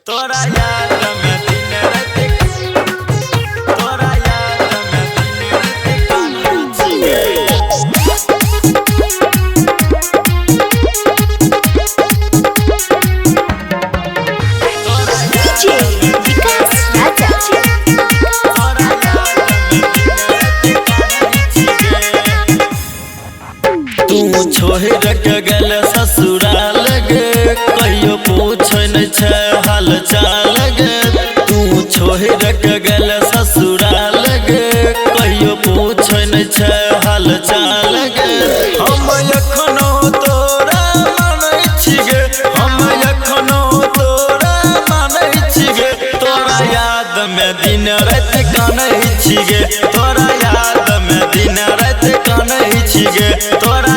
तोरा याद में दिन रात तोरा याद में दिन रात कान्हा छिगे तू छोड़ के गल ससुराल गे कहियो पूछ नहीं छे हाल चाल गे तू छोड़ के गल ससुराल गे कहियो पूछ नहीं छे हाल चाल गे हम एखनो तोरा मानै छिगे हम एखनो तोरा मानै छिगे तोरा याद में दिन रात कानै छिगे तोरा याद में दिन रात कानै छिगे तोरा